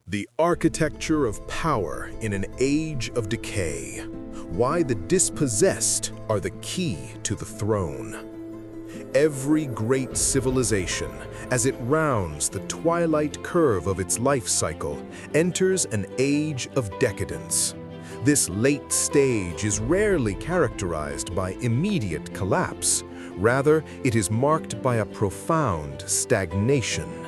The architecture of power in an age of decay. Why the dispossessed are the key to the throne. Every great civilization, as it rounds the twilight curve of its life cycle, enters an age of decadence. This late stage is rarely characterized by immediate collapse. Rather, it is marked by a profound stagnation.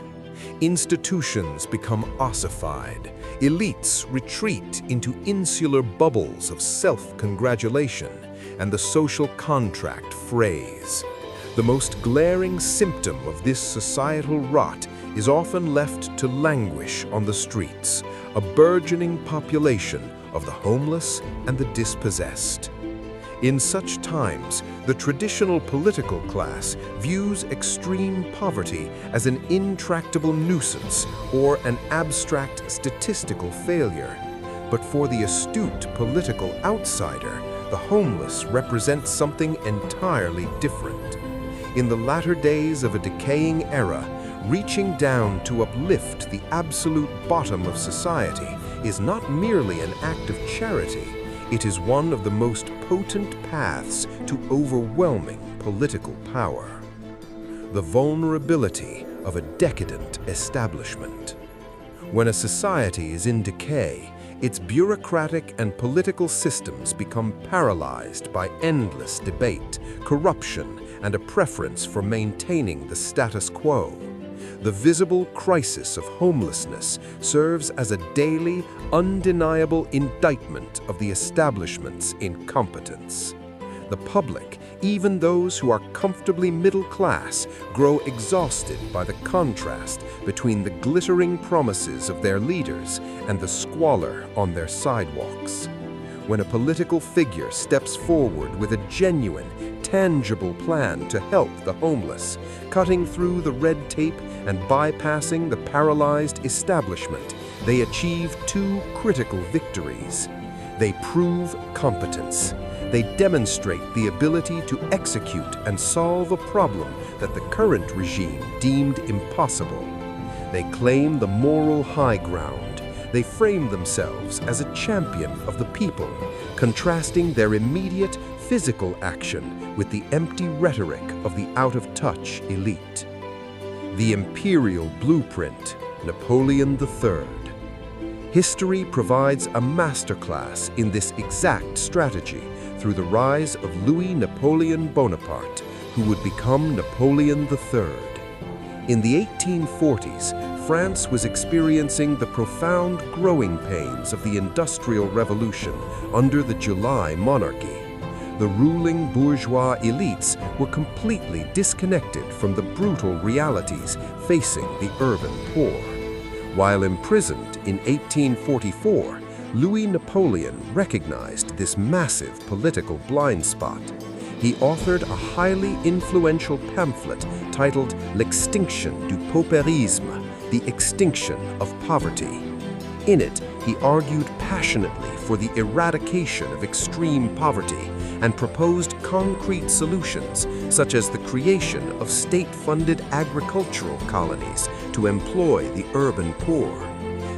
Institutions become ossified. Elites retreat into insular bubbles of self-congratulation, and the social contract frays. The most glaring symptom of this societal rot is often left to languish on the streets, a burgeoning population of the homeless and the dispossessed. In such times, the traditional political class views extreme poverty as an intractable nuisance or an abstract statistical failure. But for the astute political outsider, the homeless represent something entirely different. In the latter days of a decaying era, reaching down to uplift the absolute bottom of society is not merely an act of charity. It is one of the most potent paths to overwhelming political power. The vulnerability of a decadent establishment. When a society is in decay, its bureaucratic and political systems become paralyzed by endless debate, corruption, and a preference for maintaining the status quo. The visible crisis of homelessness serves as a daily, undeniable indictment of the establishment's incompetence. The public, even those who are comfortably middle class, grow exhausted by the contrast between the glittering promises of their leaders and the squalor on their sidewalks. When a political figure steps forward with a genuine, tangible plan to help the homeless, cutting through the red tape and bypassing the paralyzed establishment, they achieve two critical victories. They prove competence. They demonstrate the ability to execute and solve a problem that the current regime deemed impossible. They claim the moral high ground. They frame themselves as a champion of the people, contrasting their immediate physical action with the empty rhetoric of the out-of-touch elite. The imperial blueprint, Napoleon III. History provides a masterclass in this exact strategy through the rise of Louis Napoleon Bonaparte, who would become Napoleon III. In the 1840s, France was experiencing the profound growing pains of the Industrial Revolution under the July Monarchy. The ruling bourgeois elites were completely disconnected from the brutal realities facing the urban poor. While imprisoned in 1844, Louis Napoleon recognized this massive political blind spot. He authored a highly influential pamphlet titled L'Extinction du Paupérisme, the extinction of poverty. In it, he argued passionately for the eradication of extreme poverty and proposed concrete solutions, such as the creation of state-funded agricultural colonies to employ the urban poor.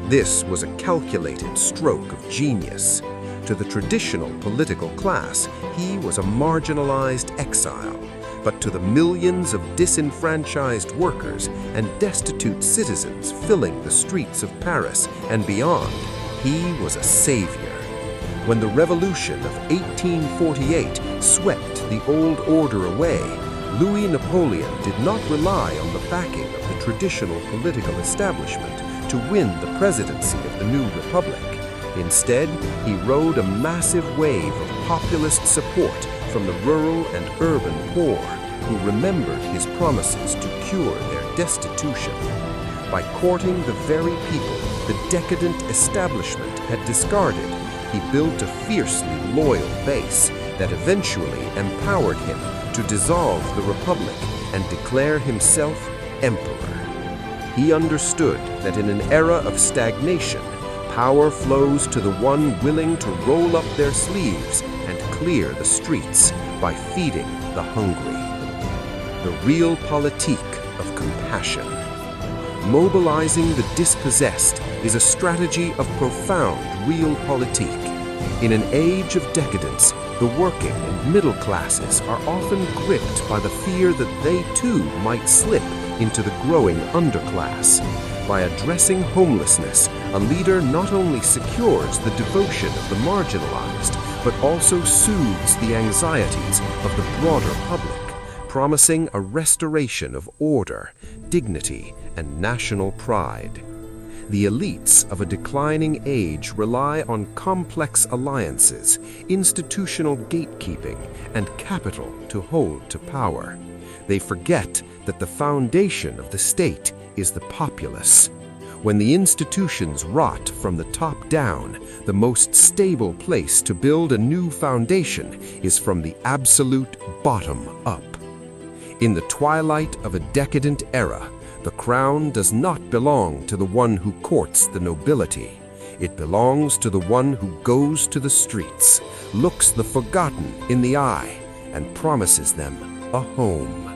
This was a calculated stroke of genius. To the traditional political class, he was a marginalized exile. But to the millions of disenfranchised workers and destitute citizens filling the streets of Paris and beyond, he was a savior. When the revolution of 1848 swept the old order away, Louis Napoleon did not rely on the backing of the traditional political establishment to win the presidency of the new republic. Instead, he rode a massive wave of populist support from the rural and urban poor, who remembered his promises to cure their destitution. By courting the very people the decadent establishment had discarded, he built a fiercely loyal base that eventually empowered him to dissolve the republic and declare himself emperor. He understood that in an era of stagnation, power flows to the one willing to roll up their sleeves and clear the streets by feeding the hungry. The real politique of compassion. Mobilizing the dispossessed is a strategy of profound realpolitik. In an age of decadence, the working and middle classes are often gripped by the fear that they too might slip into the growing underclass. By addressing homelessness, a leader not only secures the devotion of the marginalized, but also soothes the anxieties of the broader public, promising a restoration of order, dignity, and national pride. The elites of a declining age rely on complex alliances, institutional gatekeeping, and capital to hold to power. They forget that the foundation of the state is the populace. When the institutions rot from the top down, the most stable place to build a new foundation is from the absolute bottom up. In the twilight of a decadent era, the crown does not belong to the one who courts the nobility. It belongs to the one who goes to the streets, looks the forgotten in the eye, and promises them a home.